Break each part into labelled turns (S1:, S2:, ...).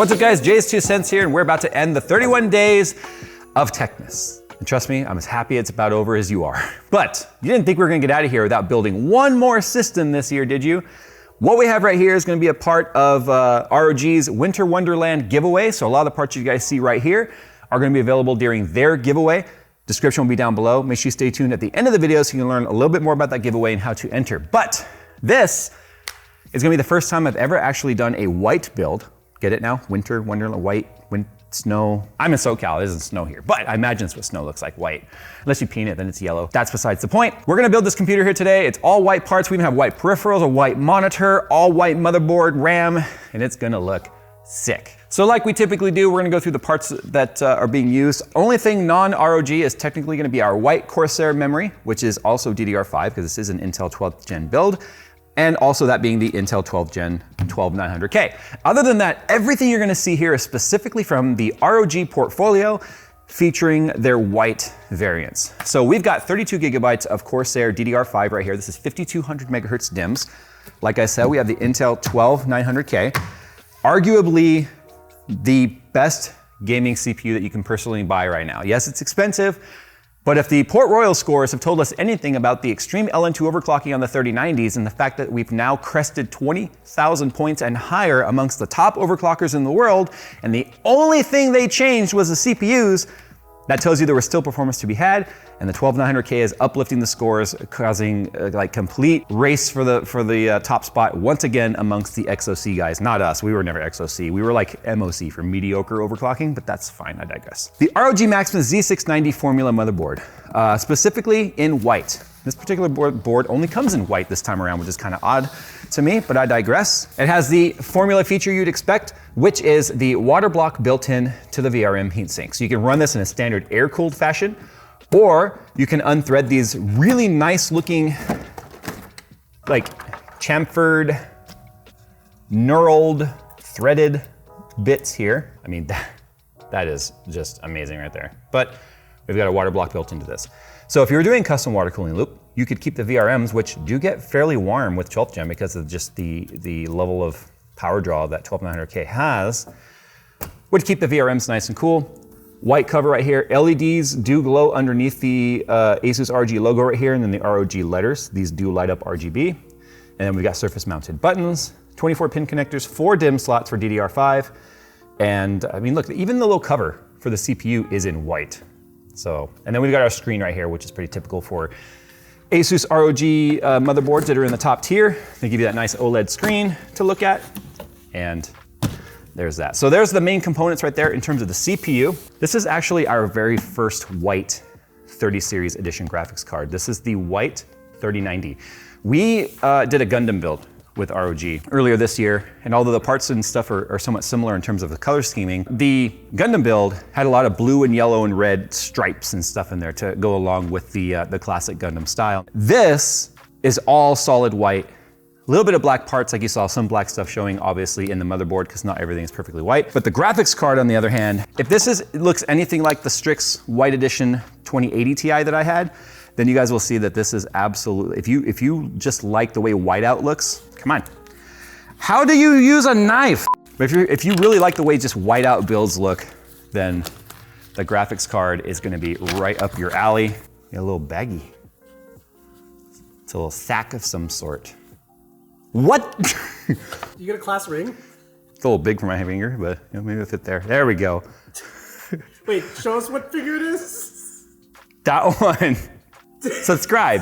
S1: What's up guys, JayzTwoCents here, and we're about to end the 31 days of Techness. And trust me, I'm as happy it's about over as you are. But you didn't think we were gonna get out of here without building one more system this year, did you? What we have right here is gonna be a part of ROG's Winter Wonderland giveaway. So a lot of the parts you guys see right here are gonna be available during their giveaway. Description will be down below. Make sure you stay tuned at the end of the video so you can learn a little bit more about that giveaway and how to enter. But this is gonna be the first time I've ever actually done a white build. Get it now? Winter Wonderland, white, snow. I'm in SoCal, it doesn't snow here, but I imagine it's what snow looks like, white. Unless you paint it, then it's yellow. That's besides the point. We're gonna build this computer here today. It's all white parts. We even have white peripherals, a white monitor, all white motherboard, RAM, and it's gonna look sick. So like we typically do, we're gonna go through the parts that are being used. Only thing non-ROG is technically gonna be our white Corsair memory, which is also DDR5, because this is an Intel 12th gen build. And also that being the Intel 12th gen 12900K. Other than that, everything you're gonna see here is specifically from the ROG portfolio featuring their white variants. So we've got 32 gigabytes of Corsair DDR5 right here. This is 5200 megahertz DIMMs. Like I said, we have the Intel 12900K. Arguably the best gaming CPU that you can personally buy right now. Yes, it's expensive, but if the Port Royal scores have told us anything about the extreme LN2 overclocking on the 3090s and the fact that we've now crested 20,000 points and higher amongst the top overclockers in the world, and the only thing they changed was the CPUs, that tells you there was still performance to be had, and the 12900K is uplifting the scores, causing like complete race for the top spot once again amongst the XOC guys. Not us, we were never XOC. We were like MOC for mediocre overclocking, but that's fine, I digress. The ROG Maximus Z690 Formula motherboard, specifically in white. This particular board only comes in white this time around, which is kind of odd to me, but I digress. It has the formula feature you'd expect, which is the water block built in to the VRM heatsink. So you can run this in a standard air-cooled fashion, or you can unthread these really nice looking, like chamfered, knurled, threaded bits here. I mean, that is just amazing right there. But we've got a water block built into this. So if you were doing custom water cooling loop, you could keep the VRMs, which do get fairly warm with 12th gen because of just the level of power draw that 12900K has, would keep the VRMs nice and cool. White cover right here. LEDs do glow underneath the ASUS ROG logo right here, and then the ROG letters. These do light up RGB. And then we've got surface mounted buttons, 24 pin connectors, 4 DIMM slots for DDR5. And I mean, look, even the little cover for the CPU is in white. So, and then we've got our screen right here, which is pretty typical for ASUS ROG motherboards that are in the top tier. They give you that nice OLED screen to look at, and there's that. So there's the main components right there in terms of the CPU. This is actually our very first white 30 series edition graphics card. This is the white 3090. We did a Gundam build with ROG earlier this year, and although the parts and stuff are somewhat similar in terms of the color scheming, the Gundam build had a lot of blue and yellow and red stripes and stuff in there to go along with the classic Gundam style. This is all solid white, a little bit of black parts, like you saw some black stuff showing obviously in the motherboard because not everything is perfectly white. But the graphics card on the other hand, if this looks anything like the Strix White Edition 2080 Ti that I had, then you guys will see that this is absolutely, if you just like the way whiteout looks, come on. How do you use a knife? But if you really like the way just whiteout builds look, then the graphics card is gonna be right up your alley. A little baggie. It's a little sack of some sort. What?
S2: You get a class ring?
S1: It's a little big for my finger, but maybe it'll fit there. There we go.
S2: Wait, show us what finger it is.
S1: That one. Subscribe.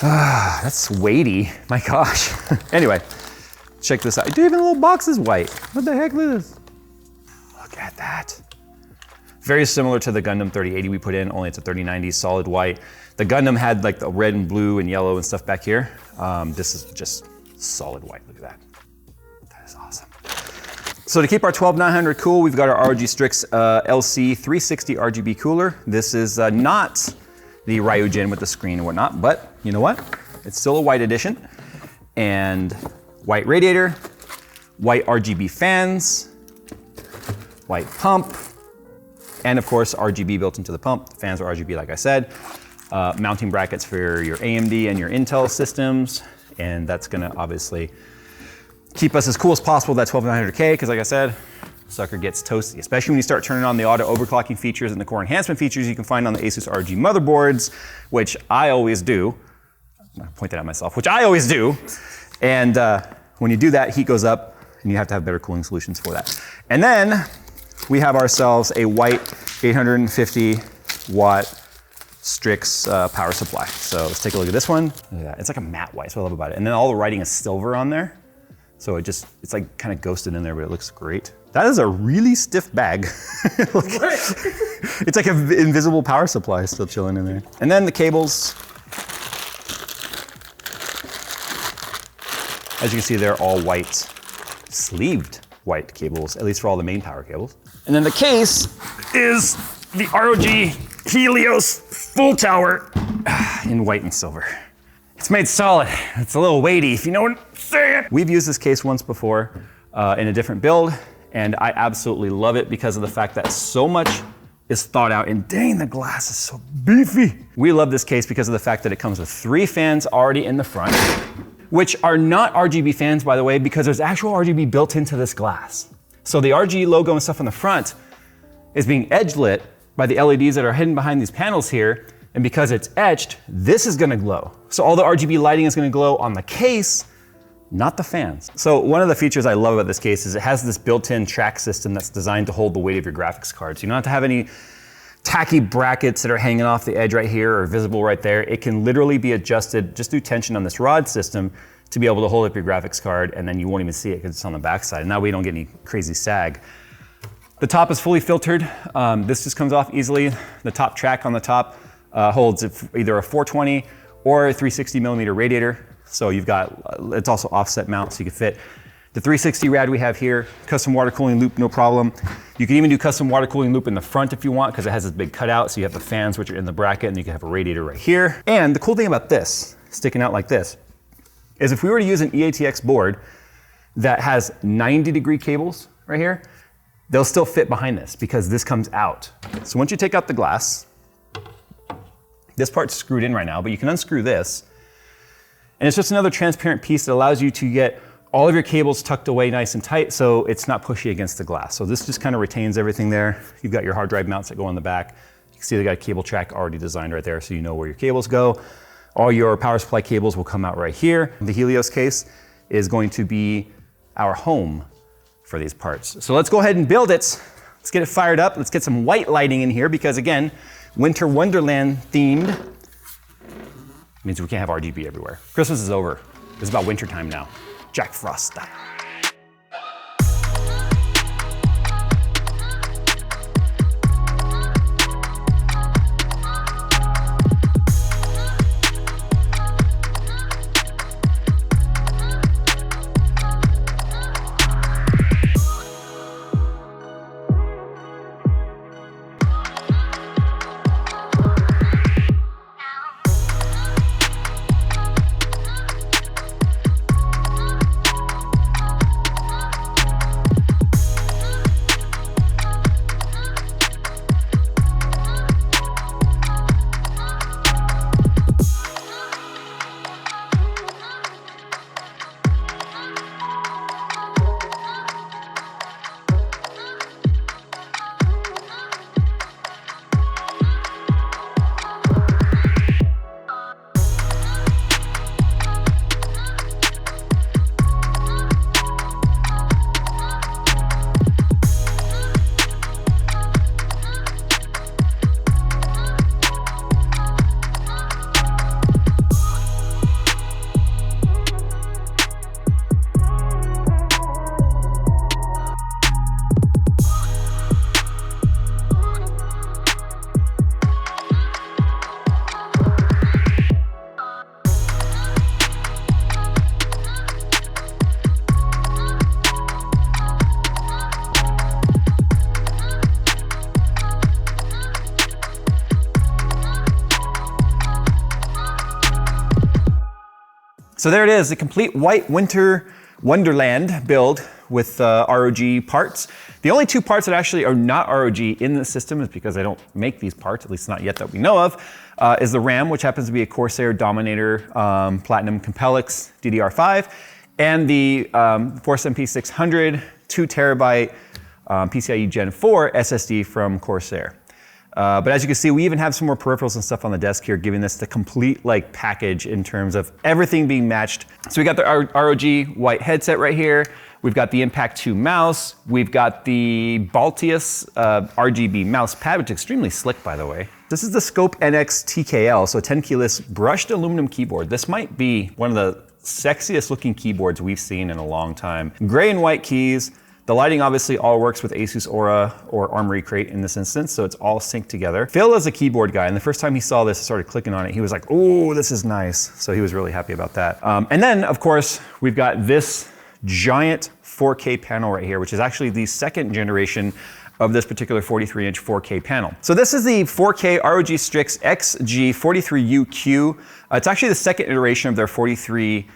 S1: That's weighty, my gosh. Anyway, check this out. Dude, even the little box is white. What the heck is this? Look at that. Very similar to the Gundam 3080 we put in, only it's a 3090 solid white. The Gundam had like the red and blue and yellow and stuff back here. This is just solid white, look at that. That is awesome. So to keep our 12900 cool, we've got our ROG Strix LC 360 RGB cooler. This is not the Ryujin with the screen and whatnot, but you know what? It's still a white edition. And white radiator, white RGB fans, white pump, and of course RGB built into the pump. The fans are RGB like I said. Mounting brackets for your AMD and your Intel systems, and that's gonna obviously keep us as cool as possible, that 12900K, because like I said, sucker gets toasty, especially when you start turning on the auto overclocking features and the core enhancement features you can find on the ASUS RG motherboards, which I always do. I'm gonna point that out myself, which I always do. And when you do that, heat goes up and you have to have better cooling solutions for that. And then we have ourselves a white 850 watt Strix power supply. So let's take a look at this one. Look at that. It's like a matte white, that's what I love about it. And then all the writing is silver on there. So it's like kind of ghosted in there, but it looks great. That is a really stiff bag. It's like an invisible power supply still chilling in there. And then the cables. As you can see, they're all white, sleeved white cables, at least for all the main power cables. And then the case is the ROG Helios full tower in white and silver. It's made solid. It's a little weighty, if you know what I'm saying. We've used this case once before in a different build, and I absolutely love it because of the fact that so much is thought out, and dang, the glass is so beefy. We love this case because of the fact that it comes with 3 fans already in the front, which are not RGB fans, by the way, because there's actual RGB built into this glass. So the RG logo and stuff on the front is being edge lit by the LEDs that are hidden behind these panels here. And because it's etched, this is gonna glow. So all the RGB lighting is gonna glow on the case, not the fans. So one of the features I love about this case is it has this built-in track system that's designed to hold the weight of your graphics card. So you don't have to have any tacky brackets that are hanging off the edge right here or visible right there. It can literally be adjusted just through tension on this rod system to be able to hold up your graphics card, and then you won't even see it because it's on the backside. And that way you don't get any crazy sag. The top is fully filtered. This just comes off easily. The top track on the top holds either a 420 or a 360 millimeter radiator. So you've got, it's also offset mount so you can fit the 360 rad we have here. Custom water cooling loop, no problem. You can even do custom water cooling loop in the front if you want, because it has this big cutout. So you have the fans which are in the bracket, and you can have a radiator right here. And the cool thing about this, sticking out like this, is if we were to use an EATX board that has 90-degree cables right here, they'll still fit behind this because this comes out. So once you take out the glass, this part's screwed in right now, but you can unscrew this. And it's just another transparent piece that allows you to get all of your cables tucked away nice and tight so it's not pushy against the glass. So this just kind of retains everything there. You've got your hard drive mounts that go on the back. You can see they got a cable track already designed right there so you know where your cables go. All your power supply cables will come out right here. The Helios case is going to be our home for these parts. So let's go ahead and build it. Let's get it fired up. Let's get some white lighting in here because again, Winter Wonderland themed means we can't have RGB everywhere. Christmas is over. It's about winter time now. Jack Frost style. So there it is, the complete white Winter Wonderland build with ROG parts. The only 2 parts that actually are not ROG in the system is because I don't make these parts, at least not yet that we know of, is the RAM, which happens to be a Corsair Dominator Platinum Compellix DDR5, and the Force MP600 2 terabyte PCIe Gen 4 SSD from Corsair. But as you can see, we even have some more peripherals and stuff on the desk here, giving this the complete like package in terms of everything being matched. So we got the ROG white headset right here. We've got the Impact 2 mouse. We've got the Baltius RGB mouse pad, which is extremely slick, by the way. This is the Scope NX TKL, so 10 keyless brushed aluminum keyboard. This might be one of the sexiest looking keyboards we've seen in a long time. Gray and white keys. The lighting obviously all works with ASUS Aura or Armory Crate in this instance, so it's all synced together. Phil is a keyboard guy, and the first time he saw this, started clicking on it, he was like, "Oh, this is nice." So he was really happy about that. And then, of course, we've got this giant 4K panel right here, which is actually the second generation of this particular 43-inch 4K panel. So this is the 4K ROG Strix XG43UQ. It's actually the second iteration of their 43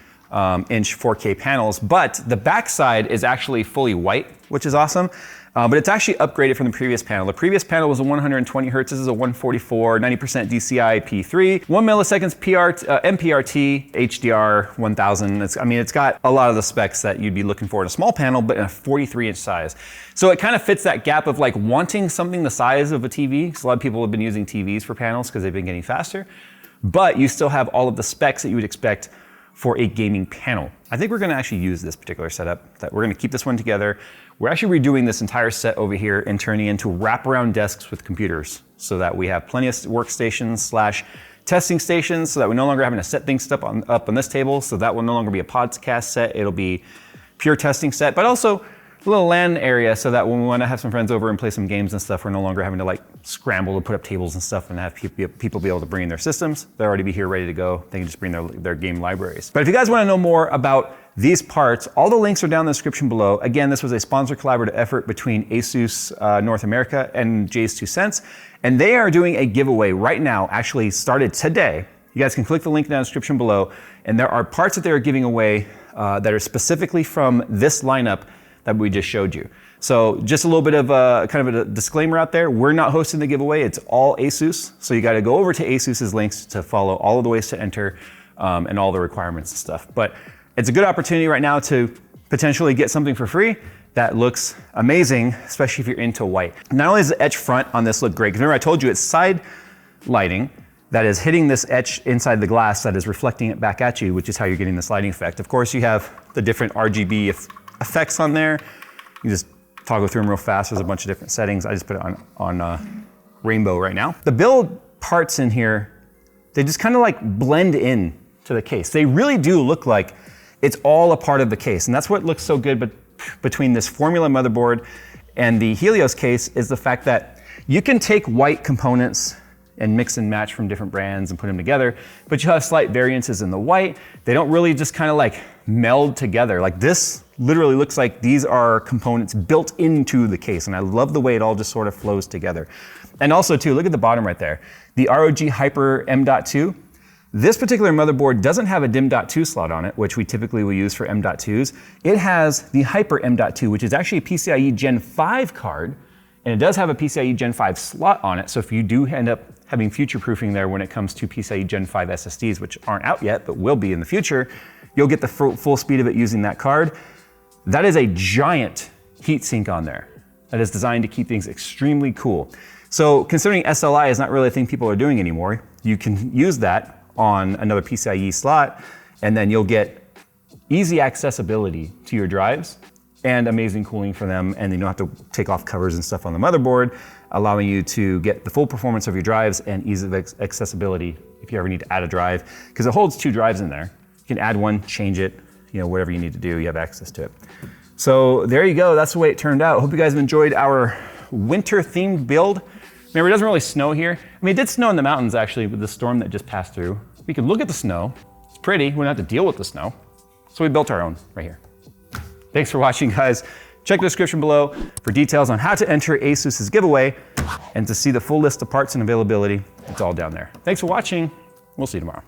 S1: inch 4K panels, but the backside is actually fully white, which is awesome. But it's actually upgraded from the previous panel. The previous panel was a 120 hertz. This is a 144, 90% DCI P3, 1 milliseconds MPRT, HDR 1000. It's got a lot of the specs that you'd be looking for in a small panel, but in a 43 inch size. So it kind of fits that gap of like wanting something the size of a TV, because a lot of people have been using TVs for panels because they've been getting faster, but you still have all of the specs that you would expect for a gaming panel. I think we're gonna actually use this particular setup, that we're gonna keep this one together. We're actually redoing this entire set over here and turning it into wraparound desks with computers so that we have plenty of workstations / testing stations so that we're no longer having to set things up on this table. So that will no longer be a podcast set, it'll be pure testing set, but also a little LAN area so that when we wanna have some friends over and play some games and stuff, we're no longer having to like scramble to put up tables and stuff and have people be able to bring in their systems. They'll already be here ready to go. They can just bring their game libraries. But if you guys wanna know more about these parts, all the links are down in the description below. Again, this was a sponsored collaborative effort between ASUS North America and JayzTwoCents, and they are doing a giveaway right now, actually started today. You guys can click the link down in the description below, and there are parts that they're giving away that are specifically from this lineup that we just showed you. So just a little bit of a disclaimer out there. We're not hosting the giveaway. It's all ASUS. So you got to go over to ASUS's links to follow all of the ways to enter and all the requirements and stuff. But it's a good opportunity right now to potentially get something for free that looks amazing, especially if you're into white. Not only does the etch front on this look great, because remember I told you it's side lighting that is hitting this etch inside the glass that is reflecting it back at you, which is how you're getting this lighting effect. Of course, you have the different RGB effects on there. You just toggle through them real fast. There's a bunch of different settings. I just put it on rainbow right now. The build parts in here, they just kind of like blend in to the case. They really do look like it's all a part of the case. And that's what looks so good between this Formula motherboard and the Helios case is the fact that you can take white components and mix and match from different brands and put them together, but you have slight variances in the white. They don't really just kind of like meld together. Like this literally looks like these are components built into the case, and I love the way it all just sort of flows together. And also too, look at the bottom right there. The ROG Hyper M.2. This particular motherboard doesn't have a DIMM.2 slot on it, which we typically will use for M.2s. It has the Hyper M.2, which is actually a PCIe Gen 5 card, and it does have a PCIe Gen 5 slot on it, so if you do end up having future-proofing there when it comes to PCIe Gen 5 SSDs, which aren't out yet, but will be in the future, you'll get the full speed of it using that card. That is a giant heatsink on there that is designed to keep things extremely cool. So considering SLI is not really a thing people are doing anymore, you can use that on another PCIe slot, and then you'll get easy accessibility to your drives and amazing cooling for them, and you don't have to take off covers and stuff on the motherboard, allowing you to get the full performance of your drives and ease of accessibility if you ever need to add a drive, because it holds 2 drives in there. You can add one, change it, whatever you need to do, you have access to it. So there you go, that's the way it turned out. Hope you guys have enjoyed our winter themed build. Remember, it doesn't really snow here. I mean, it did snow in the mountains actually with the storm that just passed through. We could look at the snow, it's pretty, we don't have to deal with the snow. So we built our own right here. Thanks for watching, guys. Check the description below for details on how to enter ASUS's giveaway and to see the full list of parts and availability. It's all down there. Thanks for watching. We'll see you tomorrow.